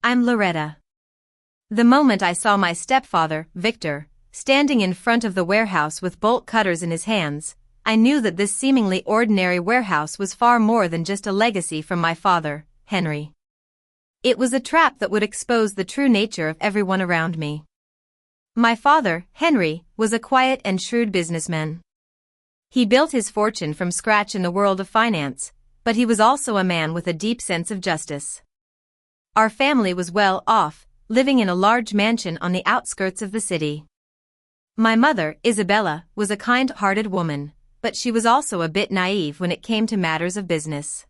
I'm Loretta. The moment I saw my stepfather, Victor, standing in front of the warehouse with bolt cutters in his hands, I knew that this seemingly ordinary warehouse was far more than just a legacy from my father, Henry. It was a trap that would expose the true nature of everyone around me. My father, Henry, was a quiet and shrewd businessman. He built his fortune from scratch in the world of finance, but he was also a man with a deep sense of justice. Our family was well off, living in a large mansion on the outskirts of the city. My mother, Isabella, was a kind-hearted woman, but she was also a bit naive when it came to matters of business.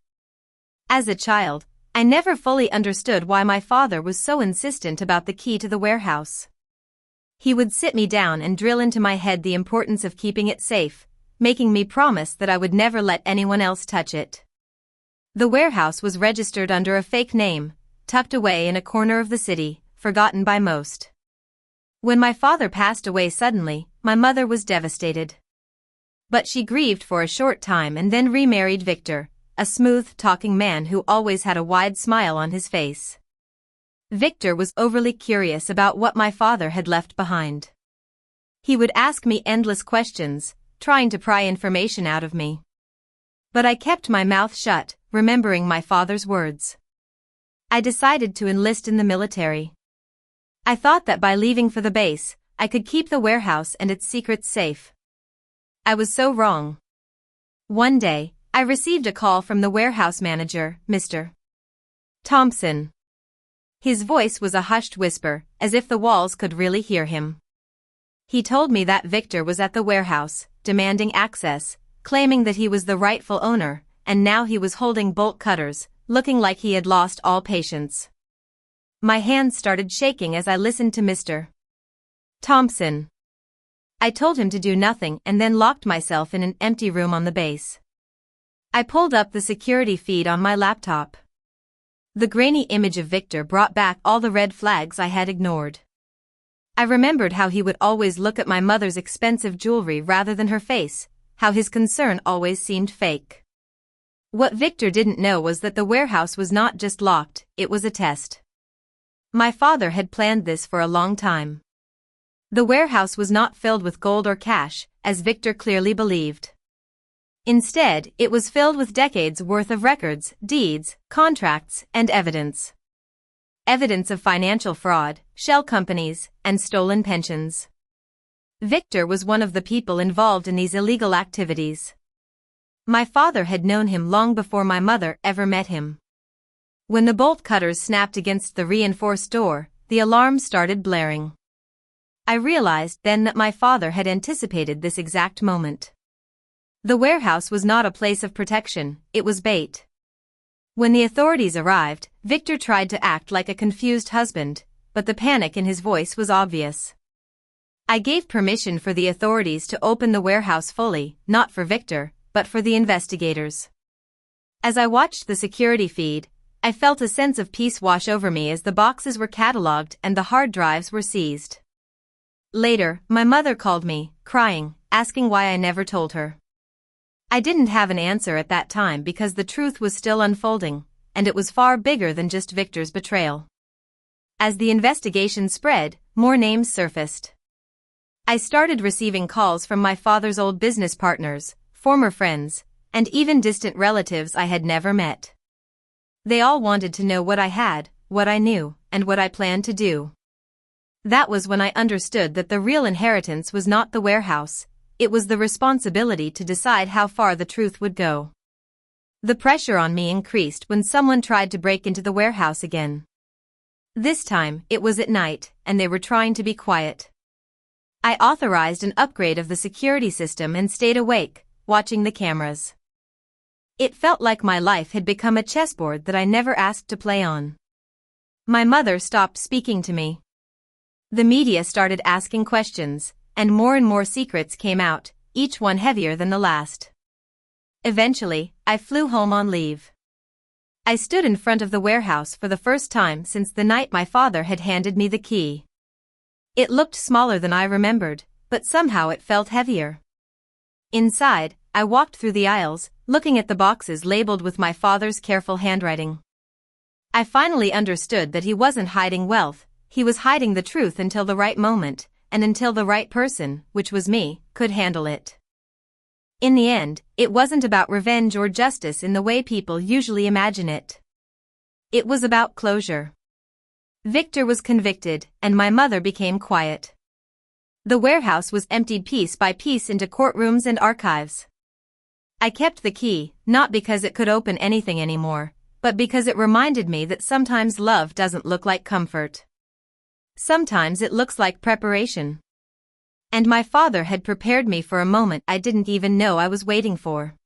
As a child, I never fully understood why my father was so insistent about the key to the warehouse. He would sit me down and drill into my head the importance of keeping it safe, making me promise that I would never let anyone else touch it. The warehouse was registered under a fake name, tucked away in a corner of the city, forgotten by most. When my father passed away suddenly, my mother was devastated. But she grieved for a short time and then remarried Victor, a smooth-talking man who always had a wide smile on his face. Victor was overly curious about what my father had left behind. He would ask me endless questions, trying to pry information out of me. But I kept my mouth shut, remembering my father's words. I decided to enlist in the military. I thought that by leaving for the base, I could keep the warehouse and its secrets safe. I was so wrong. One day, I received a call from the warehouse manager, Mr. Thompson. His voice was a hushed whisper, as if the walls could really hear him. He told me that Victor was at the warehouse, demanding access, claiming that he was the rightful owner, and now he was holding bolt cutters, looking like he had lost all patience. My hands started shaking as I listened to Mr. Thompson. I told him to do nothing and then locked myself in an empty room on the base. I pulled up the security feed on my laptop. The grainy image of Victor brought back all the red flags I had ignored. I remembered how he would always look at my mother's expensive jewelry rather than her face, how his concern always seemed fake. What Victor didn't know was that the warehouse was not just locked, it was a test. My father had planned this for a long time. The warehouse was not filled with gold or cash, as Victor clearly believed. Instead, it was filled with decades' worth of records, deeds, contracts, and evidence. Evidence of financial fraud, shell companies, and stolen pensions. Victor was one of the people involved in these illegal activities. My father had known him long before my mother ever met him. When the bolt cutters snapped against the reinforced door, the alarm started blaring. I realized then that my father had anticipated this exact moment. The warehouse was not a place of protection, it was bait. When the authorities arrived, Victor tried to act like a confused husband, but the panic in his voice was obvious. I gave permission for the authorities to open the warehouse fully, not for Victor, but for the investigators. As I watched the security feed, I felt a sense of peace wash over me as the boxes were cataloged and the hard drives were seized. Later, my mother called me, crying, asking why I never told her. I didn't have an answer at that time because the truth was still unfolding, and it was far bigger than just Victor's betrayal. As the investigation spread, more names surfaced. I started receiving calls from my father's old business partners, former friends, and even distant relatives I had never met. They all wanted to know what I had, what I knew, and what I planned to do. That was when I understood that the real inheritance was not the warehouse, it was the responsibility to decide how far the truth would go. The pressure on me increased when someone tried to break into the warehouse again. This time, it was at night, and they were trying to be quiet. I authorized an upgrade of the security system and stayed awake, watching the cameras. It felt like my life had become a chessboard that I never asked to play on. My mother stopped speaking to me. The media started asking questions, and more secrets came out, each one heavier than the last. Eventually, I flew home on leave. I stood in front of the warehouse for the first time since the night my father had handed me the key. It looked smaller than I remembered, but somehow it felt heavier. Inside, I walked through the aisles, looking at the boxes labeled with my father's careful handwriting. I finally understood that he wasn't hiding wealth, he was hiding the truth until the right moment, and until the right person, which was me, could handle it. In the end, it wasn't about revenge or justice in the way people usually imagine it. It was about closure. Victor was convicted, and my mother became quiet. The warehouse was emptied piece by piece into courtrooms and archives. I kept the key, not because it could open anything anymore, but because it reminded me that sometimes love doesn't look like comfort. Sometimes it looks like preparation. And my father had prepared me for a moment I didn't even know I was waiting for.